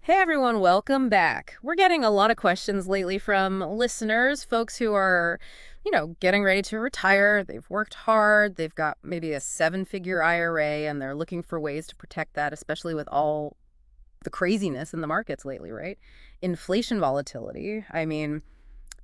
Hey everyone, welcome back. We're getting a lot of questions lately from listeners, folks who are, getting ready to retire. They've worked hard. They've got maybe a seven-figure IRA, and they're looking for ways to protect that, especially with all the craziness in the markets lately, right? Inflation volatility. I mean,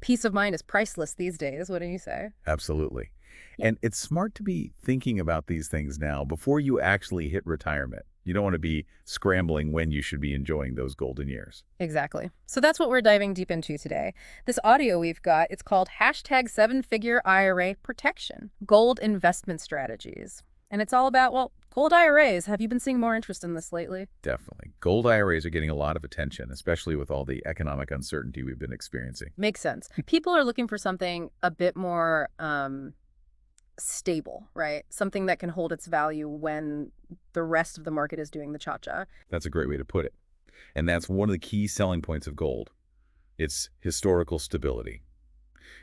peace of mind is priceless these days. What do you say? Absolutely. Yeah. And it's smart to be thinking about these things now before you actually hit retirement. You don't want to be scrambling when you should be enjoying those golden years. Exactly. So that's what we're diving deep into today. This audio we've got, it's called hashtag seven-figure IRA protection, gold investment strategies. And it's all about, well, gold IRAs. Have you been seeing more interest in this lately? Definitely. Gold IRAs are getting a lot of attention, especially with all the economic uncertainty we've been experiencing. Makes sense. People are looking for something a bit more stable, right? Something that can hold its value when the rest of the market is doing the cha-cha. That's a great way to put it. And that's one of the key selling points of gold. It's historical stability.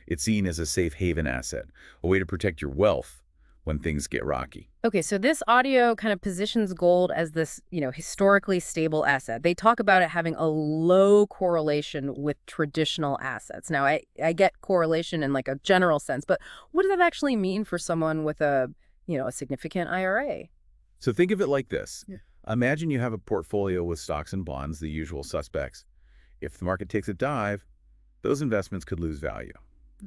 It's seen as a safe haven asset, a way to protect your wealth when things get rocky. Okay, so this audio kind of positions gold as this, historically stable asset. They talk about it having a low correlation with traditional assets. Now, I get correlation in like a general sense, but what does that actually mean for someone with a significant IRA? So think of it like this. Yeah. Imagine you have a portfolio with stocks and bonds, the usual suspects. If the market takes a dive, those investments could lose value,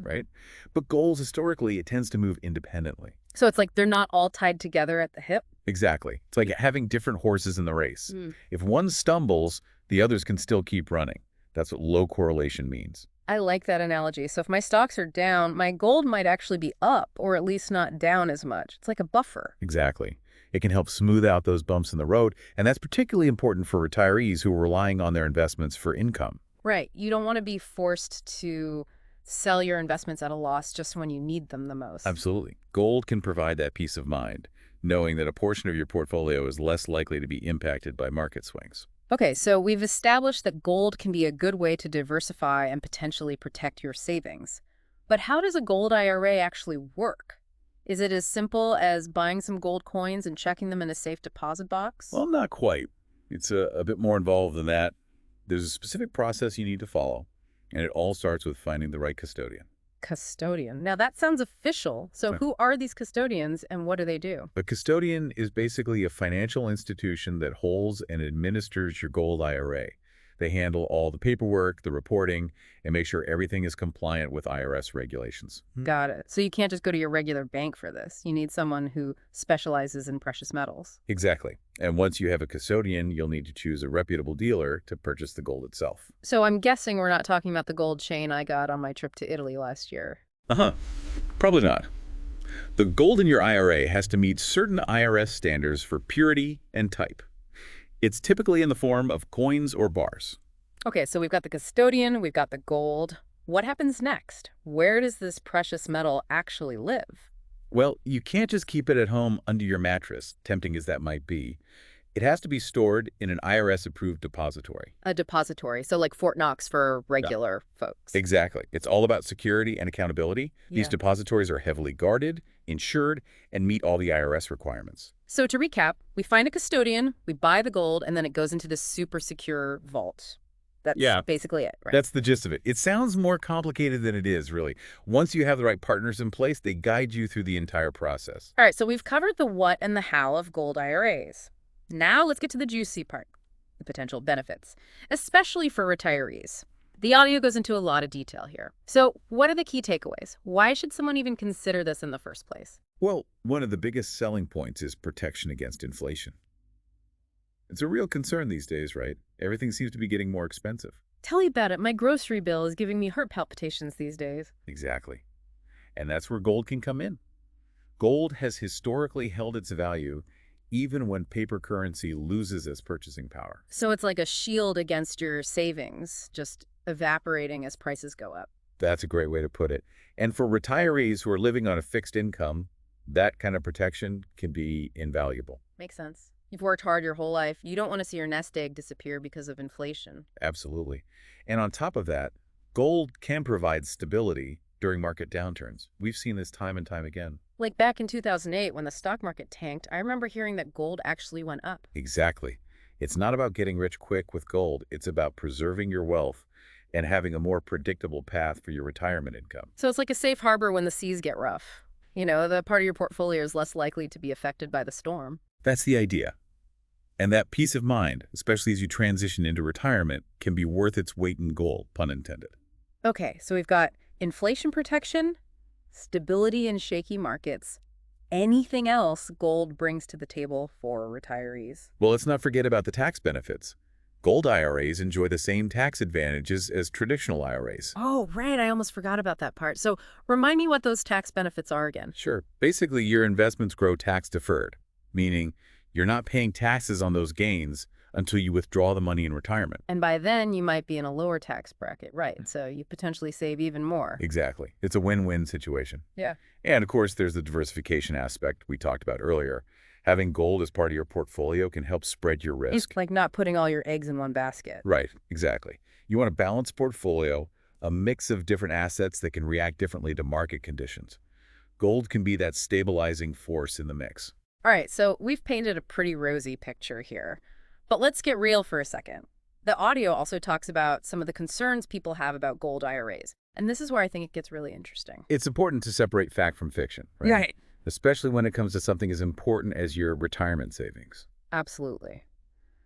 right? But gold, historically, it tends to move independently. So it's like they're not all tied together at the hip? Exactly. It's like having different horses in the race. Mm. If one stumbles, the others can still keep running. That's what low correlation means. I like that analogy. So if my stocks are down, my gold might actually be up, or at least not down as much. It's like a buffer. Exactly. It can help smooth out those bumps in the road, and that's particularly important for retirees who are relying on their investments for income. Right. You don't want to be forced to sell your investments at a loss just when you need them the most. Absolutely. Gold can provide that peace of mind, knowing that a portion of your portfolio is less likely to be impacted by market swings. Okay, so we've established that gold can be a good way to diversify and potentially protect your savings. But how does a gold IRA actually work? Is it as simple as buying some gold coins and checking them in a safe deposit box? Well, not quite. It's a bit more involved than that. There's a specific process you need to follow, and it all starts with finding the right custodian. Custodian. Now that sounds official. So Right. who are these custodians and what do they do? A custodian is basically a financial institution that holds and administers your gold IRA. They handle all the paperwork, the reporting, and make sure everything is compliant with IRS regulations. Got it. So you can't just go to your regular bank for this. You need someone who specializes in precious metals. Exactly. And once you have a custodian, you'll need to choose a reputable dealer to purchase the gold itself. So I'm guessing we're not talking about the gold chain I got on my trip to Italy last year. Uh-huh. Probably not. The gold in your IRA has to meet certain IRS standards for purity and type. It's typically in the form of coins or bars. Okay, so we've got the custodian, we've got the gold. What happens next? Where does this precious metal actually live? Well, you can't just keep it at home under your mattress, tempting as that might be. It has to be stored in an IRS-approved depository. A depository, so like Fort Knox for Yeah. regular folks. Exactly. It's all about security and accountability. These Yeah. depositories are heavily guarded, insured, and meet all the IRS requirements. So to recap, we find a custodian, we buy the gold, and then it goes into this super secure vault. That's Yeah. basically it, right? That's the gist of it. It sounds more complicated than it is, really. Once you have the right partners in place, they guide you through the entire process. All right, so we've covered the what and the how of gold IRAs. Now let's get to the juicy part, the potential benefits, especially for retirees. The audio goes into a lot of detail here. So what are the key takeaways? Why should someone even consider this in the first place? Well, one of the biggest selling points is protection against inflation. It's a real concern these days, right? Everything seems to be getting more expensive. Tell me about it. My grocery bill is giving me heart palpitations these days. Exactly. And that's where gold can come in. Gold has historically held its value even when paper currency loses its purchasing power. So it's like a shield against your savings, just evaporating as prices go up. That's a great way to put it. And for retirees who are living on a fixed income, that kind of protection can be invaluable. Makes sense. You've worked hard your whole life. You don't want to see your nest egg disappear because of inflation. Absolutely. And on top of that, gold can provide stability during market downturns. We've seen this time and time again. Like back in 2008 when the stock market tanked, I remember hearing that gold actually went up. Exactly. It's not about getting rich quick with gold. It's about preserving your wealth and having a more predictable path for your retirement income. So it's like a safe harbor when the seas get rough. The part of your portfolio is less likely to be affected by the storm. That's the idea. And that peace of mind, especially as you transition into retirement, can be worth its weight in gold, pun intended. Okay, so we've got inflation protection, stability in shaky markets. Anything else gold brings to the table for retirees? Well, let's not forget about the tax benefits. Gold IRAs enjoy the same tax advantages as traditional IRAs. Oh, right. I almost forgot about that part. So remind me what those tax benefits are again. Sure. Basically, your investments grow tax deferred, meaning you're not paying taxes on those gains until you withdraw the money in retirement. And by then, you might be in a lower tax bracket, right? So you potentially save even more. Exactly. It's a win-win situation. Yeah. And of course, there's the diversification aspect we talked about earlier. Having gold as part of your portfolio can help spread your risk. It's like not putting all your eggs in one basket. Right, exactly. You want a balanced portfolio, a mix of different assets that can react differently to market conditions. Gold can be that stabilizing force in the mix. All right, so we've painted a pretty rosy picture here. But let's get real for a second. The audio also talks about some of the concerns people have about gold IRAs. And this is where I think it gets really interesting. It's important to separate fact from fiction, right? Right. Especially when it comes to something as important as your retirement savings. Absolutely.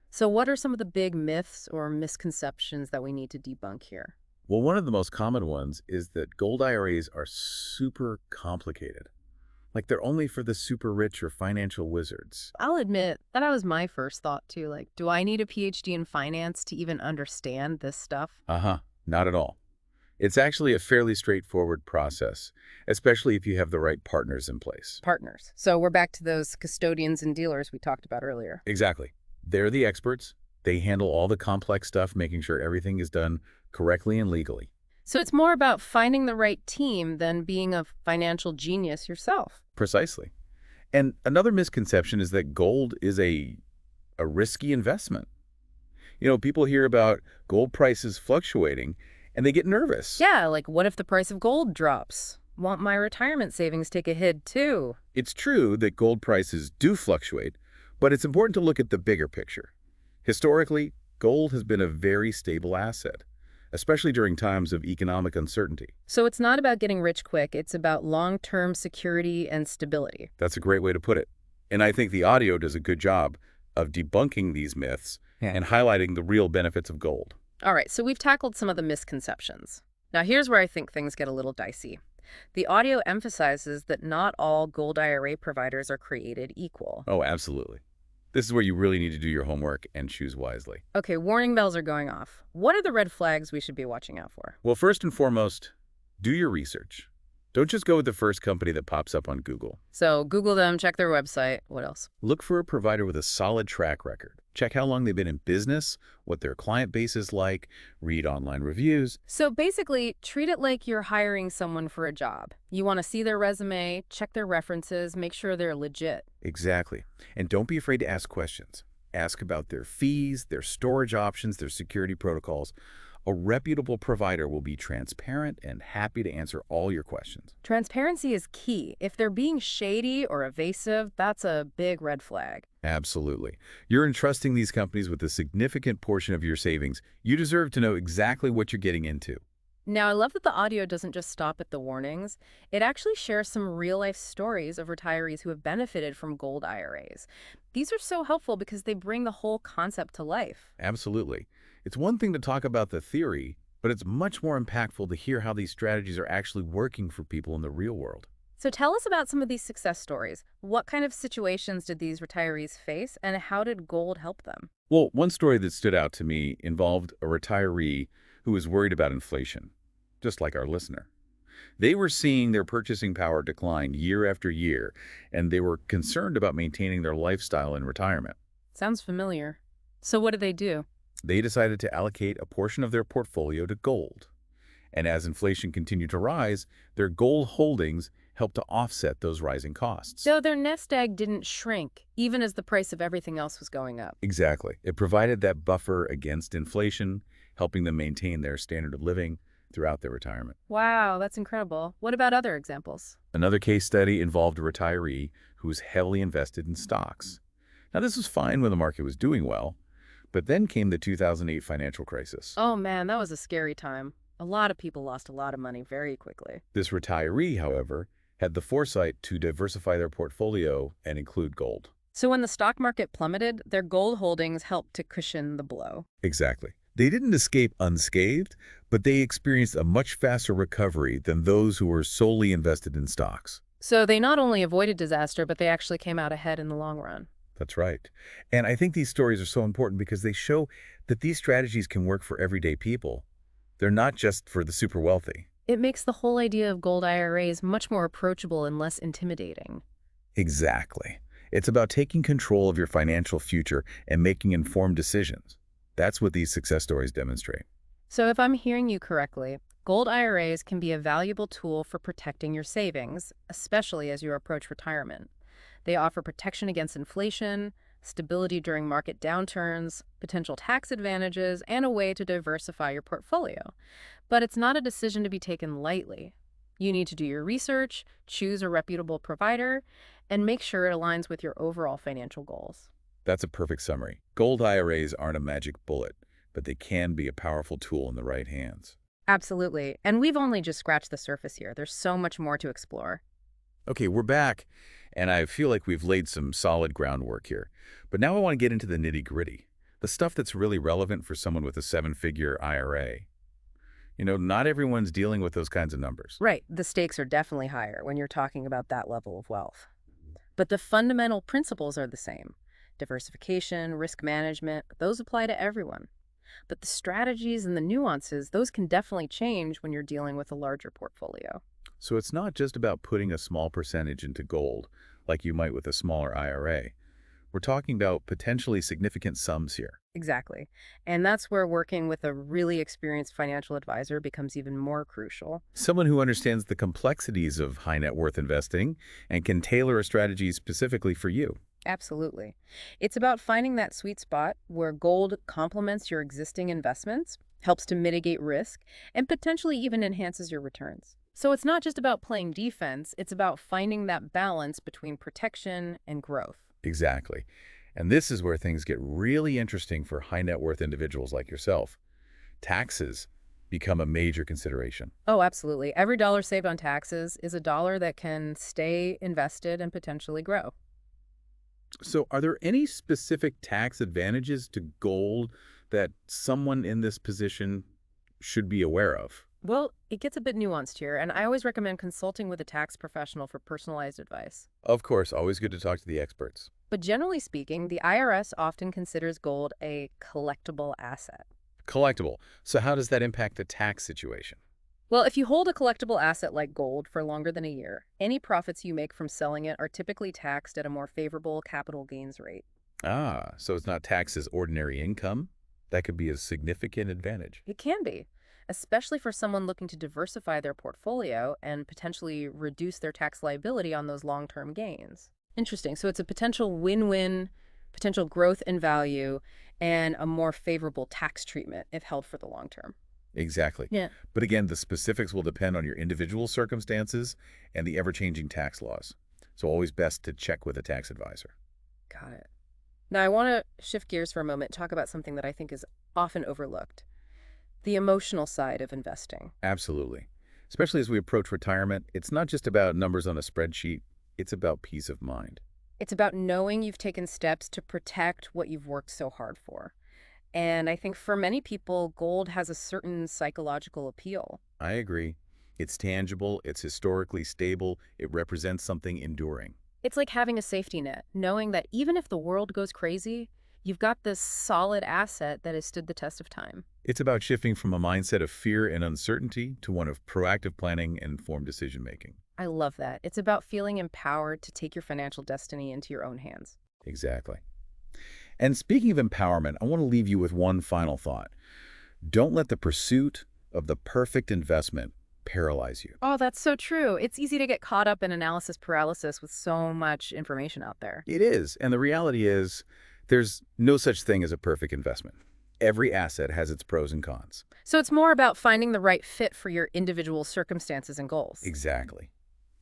So what are some of the big myths or misconceptions that we need to debunk here? Well, one of the most common ones is that gold IRAs are super complicated. Like they're only for the super rich or financial wizards. I'll admit that was my first thought too. Like, do I need a PhD in finance to even understand this stuff? Uh-huh, not at all. It's actually a fairly straightforward process, especially if you have the right partners in place. Partners. So we're back to those custodians and dealers we talked about earlier. Exactly. They're the experts. They handle all the complex stuff, making sure everything is done correctly and legally. So it's more about finding the right team than being a financial genius yourself. Precisely. And another misconception is that gold is a risky investment. People hear about gold prices fluctuating and they get nervous. Yeah, like what if the price of gold drops? Won't my retirement savings take a hit too? It's true that gold prices do fluctuate, but it's important to look at the bigger picture. Historically, gold has been a very stable asset, especially during times of economic uncertainty. So it's not about getting rich quick, it's about long-term security and stability. That's a great way to put it. And I think the audio does a good job of debunking these myths and highlighting the real benefits of gold. All right, so we've tackled some of the misconceptions. Now here's where I think things get a little dicey. The audio emphasizes that not all gold IRA providers are created equal. Oh, absolutely. This is where you really need to do your homework and choose wisely. Okay, warning bells are going off. What are the red flags we should be watching out for? Well, first and foremost, do your research. Don't just go with the first company that pops up on Google. So Google them, check their website. What else? Look for a provider with a solid track record. Check how long they've been in business, what their client base is like, read online reviews. So basically, treat it like you're hiring someone for a job. You want to see their resume, check their references, make sure they're legit. Exactly. And don't be afraid to ask questions. Ask about their fees, their storage options, their security protocols. A reputable provider will be transparent and happy to answer all your questions. Transparency is key. If they're being shady or evasive, that's a big red flag. Absolutely. You're entrusting these companies with a significant portion of your savings. You deserve to know exactly what you're getting into. Now, I love that the audio doesn't just stop at the warnings. It actually shares some real-life stories of retirees who have benefited from gold IRAs. These are so helpful because they bring the whole concept to life. Absolutely. It's one thing to talk about the theory, but it's much more impactful to hear how these strategies are actually working for people in the real world. So tell us about some of these success stories. What kind of situations did these retirees face, and how did gold help them? Well, one story that stood out to me involved a retiree who was worried about inflation, just like our listener. They were seeing their purchasing power decline year after year, and they were concerned about maintaining their lifestyle in retirement. Sounds familiar. So what did they do? They decided to allocate a portion of their portfolio to gold. And as inflation continued to rise, their gold holdings helped to offset those rising costs. So their nest egg didn't shrink, even as the price of everything else was going up. Exactly. It provided that buffer against inflation, helping them maintain their standard of living throughout their retirement. Wow, that's incredible. What about other examples? Another case study involved a retiree who was heavily invested in stocks. Now, this was fine when the market was doing well, But then came the 2008 financial crisis. Oh man, that was a scary time. A lot of people lost a lot of money very quickly. This retiree, however, had the foresight to diversify their portfolio and include gold. So when the stock market plummeted, their gold holdings helped to cushion the blow. Exactly. They didn't escape unscathed, but they experienced a much faster recovery than those who were solely invested in stocks. So they not only avoided disaster, but they actually came out ahead in the long run. That's right. And I think these stories are so important because they show that these strategies can work for everyday people. They're not just for the super wealthy. It makes the whole idea of gold IRAs much more approachable and less intimidating. Exactly. It's about taking control of your financial future and making informed decisions. That's what these success stories demonstrate. So if I'm hearing you correctly, gold IRAs can be a valuable tool for protecting your savings, especially as you approach retirement. They offer protection against inflation, stability during market downturns, potential tax advantages, and a way to diversify your portfolio. But it's not a decision to be taken lightly. You need to do your research, choose a reputable provider, and make sure it aligns with your overall financial goals. That's a perfect summary. Gold IRAs aren't a magic bullet, but they can be a powerful tool in the right hands. Absolutely. And we've only just scratched the surface here. There's so much more to explore. Okay, we're back, and I feel like we've laid some solid groundwork here. But now I want to get into the nitty-gritty, the stuff that's really relevant for someone with a seven-figure IRA. Not everyone's dealing with those kinds of numbers. Right. The stakes are definitely higher when you're talking about that level of wealth. But the fundamental principles are the same. Diversification, risk management, those apply to everyone. But the strategies and the nuances, those can definitely change when you're dealing with a larger portfolio. So it's not just about putting a small percentage into gold, like you might with a smaller IRA. We're talking about potentially significant sums here. Exactly. And that's where working with a really experienced financial advisor becomes even more crucial. Someone who understands the complexities of high net worth investing and can tailor a strategy specifically for you. Absolutely. It's about finding that sweet spot where gold complements your existing investments, helps to mitigate risk, and potentially even enhances your returns. So it's not just about playing defense, it's about finding that balance between protection and growth. Exactly. And this is where things get really interesting for high net worth individuals like yourself. Taxes become a major consideration. Oh, absolutely. Every dollar saved on taxes is a dollar that can stay invested and potentially grow. So are there any specific tax advantages to gold that someone in this position should be aware of? Well, it gets a bit nuanced here, and I always recommend consulting with a tax professional for personalized advice. Of course, always good to talk to the experts. But generally speaking, the IRS often considers gold a collectible asset. Collectible. So how does that impact the tax situation? Well, if you hold a collectible asset like gold for longer than a year, any profits you make from selling it are typically taxed at a more favorable capital gains rate. Ah, so it's not taxed as ordinary income? That could be a significant advantage. It can be, especially for someone looking to diversify their portfolio and potentially reduce their tax liability on those long-term gains. Interesting. So it's a potential win-win, potential growth in value, and a more favorable tax treatment if held for the long term. Exactly. Yeah. But again, the specifics will depend on your individual circumstances and the ever-changing tax laws. So always best to check with a tax advisor. Got it. Now, I want to shift gears for a moment, talk about something that I think is often overlooked, the emotional side of investing. Absolutely. Especially as we approach retirement, it's not just about numbers on a spreadsheet, it's about peace of mind. It's about knowing you've taken steps to protect what you've worked so hard for. And I think for many people, gold has a certain psychological appeal. I agree. It's tangible, it's historically stable, it represents something enduring. It's like having a safety net, knowing that even if the world goes crazy, you've got this solid asset that has stood the test of time. It's about shifting from a mindset of fear and uncertainty to one of proactive planning and informed decision-making. I love that. It's about feeling empowered to take your financial destiny into your own hands. Exactly. And speaking of empowerment, I want to leave you with one final thought. Don't let the pursuit of the perfect investment paralyze you. Oh, that's so true. It's easy to get caught up in analysis paralysis with so much information out there. It is, and the reality is there's no such thing as a perfect investment. Every asset has its pros and cons. So it's more about finding the right fit for your individual circumstances and goals. Exactly.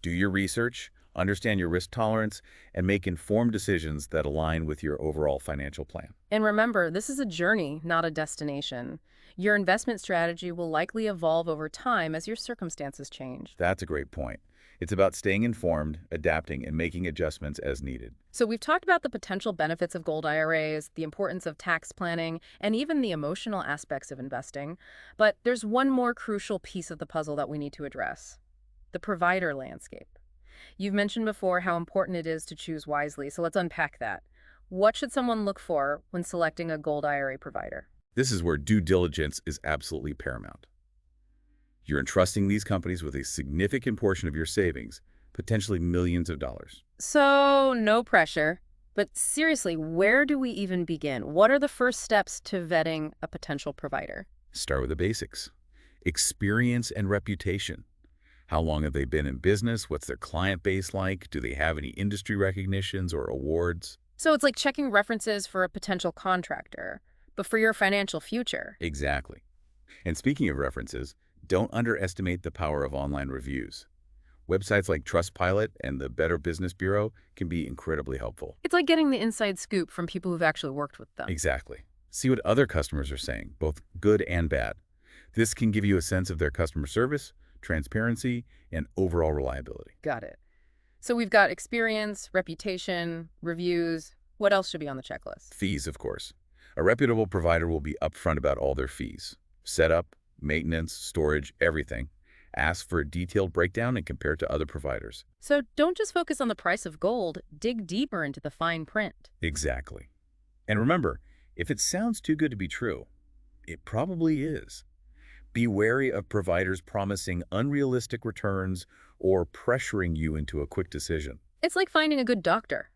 Do your research, understand your risk tolerance, and make informed decisions that align with your overall financial plan. And remember, this is a journey, not a destination. Your investment strategy will likely evolve over time as your circumstances change. That's a great point. It's about staying informed, adapting, and making adjustments as needed. So we've talked about the potential benefits of gold IRAs, the importance of tax planning, and even the emotional aspects of investing. But there's one more crucial piece of the puzzle that we need to address: the provider landscape. You've mentioned before how important it is to choose wisely, so let's unpack that. What should someone look for when selecting a gold IRA provider? This is where due diligence is absolutely paramount. You're entrusting these companies with a significant portion of your savings, potentially millions of dollars. So, no pressure. But seriously, where do we even begin? What are the first steps to vetting a potential provider? Start with the basics. Experience and reputation. How long have they been in business? What's their client base like? Do they have any industry recognitions or awards? So it's like checking references for a potential contractor, but for your financial future. Exactly. And speaking of references, don't underestimate the power of online reviews. Websites like Trustpilot and the Better Business Bureau can be incredibly helpful. It's like getting the inside scoop from people who've actually worked with them. Exactly. See what other customers are saying, both good and bad. This can give you a sense of their customer service, transparency, and overall reliability. Got it. So we've got experience, reputation, reviews. What else should be on the checklist? Fees, of course. A reputable provider will be upfront about all their fees. Setup, maintenance, storage, everything. Ask for a detailed breakdown and compare it to other providers. So don't just focus on the price of gold, dig deeper into the fine print. Exactly. And remember, if it sounds too good to be true, it probably is. Be wary of providers promising unrealistic returns or pressuring you into a quick decision. It's like finding a good doctor.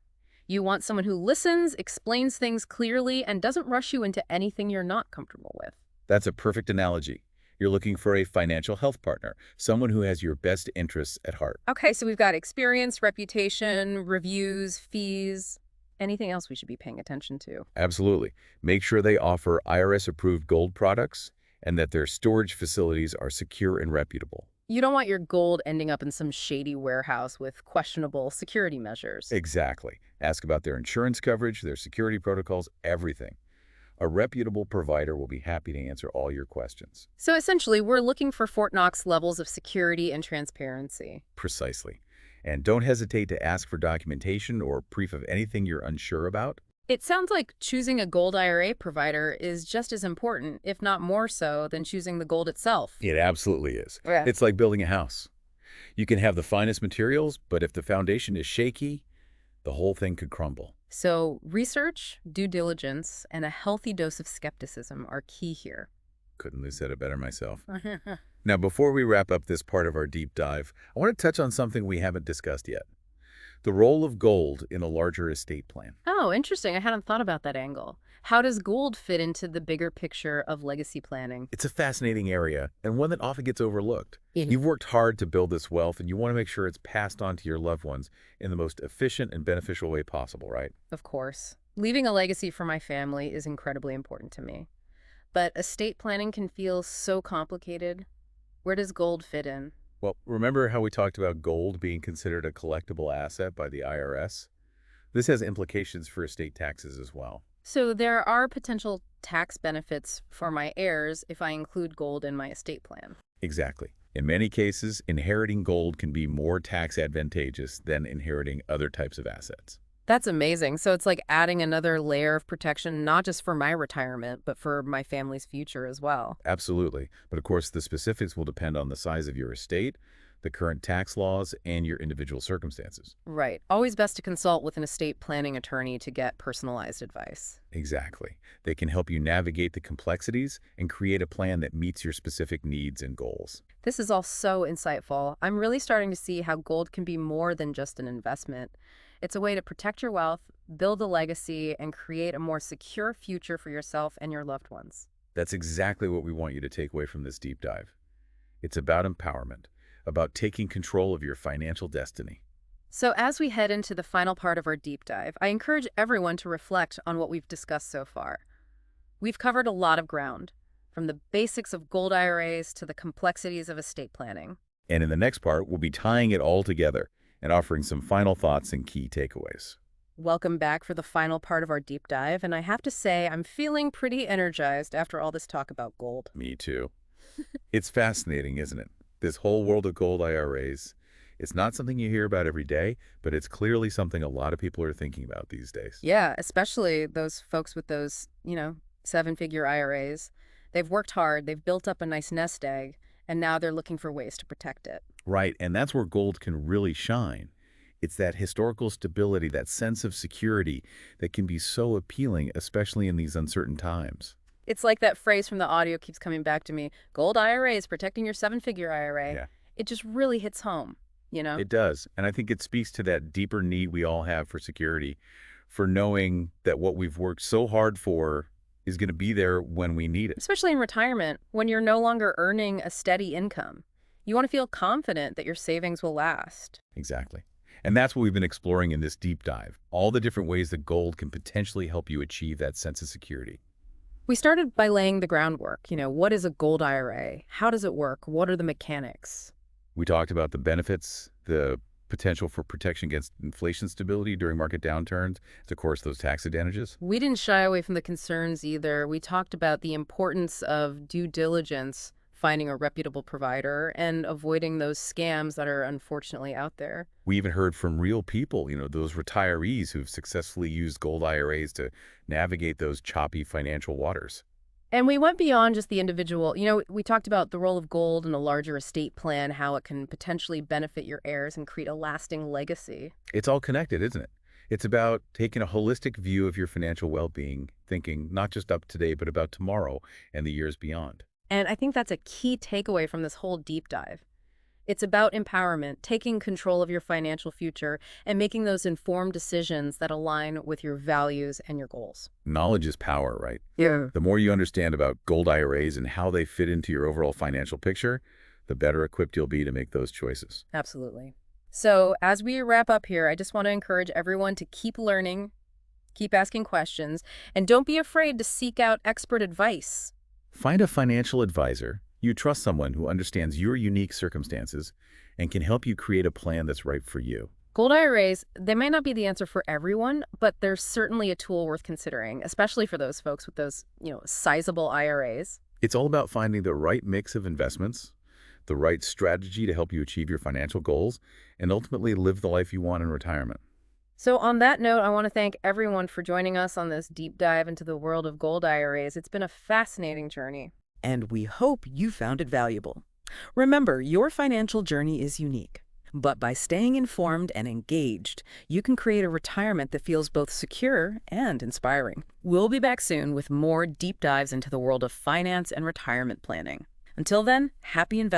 You want someone who listens, explains things clearly, and doesn't rush you into anything you're not comfortable with. That's a perfect analogy. You're looking for a financial health partner, someone who has your best interests at heart. Okay, so we've got experience, reputation, reviews, fees. Anything else we should be paying attention to? Absolutely. Make sure they offer IRS-approved gold products and that their storage facilities are secure and reputable. You don't want your gold ending up in some shady warehouse with questionable security measures. Exactly. Ask about their insurance coverage, their security protocols, everything. A reputable provider will be happy to answer all your questions. So essentially, we're looking for Fort Knox levels of security and transparency. Precisely. And don't hesitate to ask for documentation or proof of anything you're unsure about. It sounds like choosing a gold IRA provider is just as important, if not more so, than choosing the gold itself. It absolutely is. Yeah. It's like building a house. You can have the finest materials, but if the foundation is shaky, the whole thing could crumble. So research, due diligence, and a healthy dose of skepticism are key here. Couldn't have said it better myself. Now, before we wrap up this part of our deep dive, I want to touch on something we haven't discussed yet. The role of gold in a larger estate plan. Oh, interesting. I hadn't thought about that angle. How does gold fit into the bigger picture of legacy planning? It's a fascinating area and one that often gets overlooked. Mhm. You've worked hard to build this wealth and you want to make sure it's passed on to your loved ones in the most efficient and beneficial way possible, right? Of course. Leaving a legacy for my family is incredibly important to me. But estate planning can feel so complicated. Where does gold fit in? Well, remember how we talked about gold being considered a collectible asset by the IRS? This has implications for estate taxes as well. So there are potential tax benefits for my heirs if I include gold in my estate plan. Exactly. In many cases, inheriting gold can be more tax advantageous than inheriting other types of assets. That's amazing. So it's like adding another layer of protection, not just for my retirement, but for my family's future as well. Absolutely. But of course, the specifics will depend on the size of your estate, the current tax laws, and your individual circumstances. Right. Always best to consult with an estate planning attorney to get personalized advice. Exactly. They can help you navigate the complexities and create a plan that meets your specific needs and goals. This is all so insightful. I'm really starting to see how gold can be more than just an investment. It's a way to protect your wealth, build a legacy, and create a more secure future for yourself and your loved ones. That's exactly what we want you to take away from this deep dive. It's about empowerment, about taking control of your financial destiny. So as we head into the final part of our deep dive, I encourage everyone to reflect on what we've discussed so far. We've covered a lot of ground, from the basics of gold IRAs to the complexities of estate planning. And in the next part, we'll be tying it all together, and offering some final thoughts and key takeaways. Welcome back for the final part of our deep dive, and I have to say I'm feeling pretty energized after all this talk about gold. Me too. It's fascinating, isn't it? This whole world of gold IRAs. It's not something you hear about every day, but it's clearly something a lot of people are thinking about these days. Yeah, especially those folks with those, seven-figure IRAs. They've worked hard, they've built up a nice nest egg, and now they're looking for ways to protect it. Right, and that's where gold can really shine. It's that historical stability, that sense of security that can be so appealing, especially in these uncertain times. It's like that phrase from the audio keeps coming back to me, gold IRA is protecting your seven-figure IRA. Yeah. It just really hits home, you know? It does, and I think it speaks to that deeper need we all have for security, for knowing that what we've worked so hard for is going to be there when we need it. Especially in retirement, when you're no longer earning a steady income. You want to feel confident that your savings will last. Exactly. And that's what we've been exploring in this deep dive, all the different ways that gold can potentially help you achieve that sense of security. We started by laying the groundwork. What is a gold IRA? How does it work? What are the mechanics? We talked about the benefits, the potential for protection against inflation stability during market downturns, and of course, those tax advantages. We didn't shy away from the concerns either. We talked about the importance of due diligence, finding a reputable provider, and avoiding those scams that are unfortunately out there. We even heard from real people, those retirees who've successfully used gold IRAs to navigate those choppy financial waters. And we went beyond just the individual. We talked about the role of gold in a larger estate plan, how it can potentially benefit your heirs and create a lasting legacy. It's all connected, isn't it? It's about taking a holistic view of your financial well-being, thinking not just up today, but about tomorrow and the years beyond. And I think that's a key takeaway from this whole deep dive. It's about empowerment, taking control of your financial future, and making those informed decisions that align with your values and your goals. Knowledge is power, right? Yeah. The more you understand about gold IRAs and how they fit into your overall financial picture, the better equipped you'll be to make those choices. Absolutely. So as we wrap up here, I just want to encourage everyone to keep learning, keep asking questions, and don't be afraid to seek out expert advice. Find a financial advisor. You trust someone who understands your unique circumstances and can help you create a plan that's right for you. Gold IRAs, they may not be the answer for everyone, but they're certainly a tool worth considering, especially for those folks with those, sizable IRAs. It's all about finding the right mix of investments, the right strategy to help you achieve your financial goals, and ultimately live the life you want in retirement. So on that note, I want to thank everyone for joining us on this deep dive into the world of gold IRAs. It's been a fascinating journey. And we hope you found it valuable. Remember, your financial journey is unique. But by staying informed and engaged, you can create a retirement that feels both secure and inspiring. We'll be back soon with more deep dives into the world of finance and retirement planning. Until then, happy investing.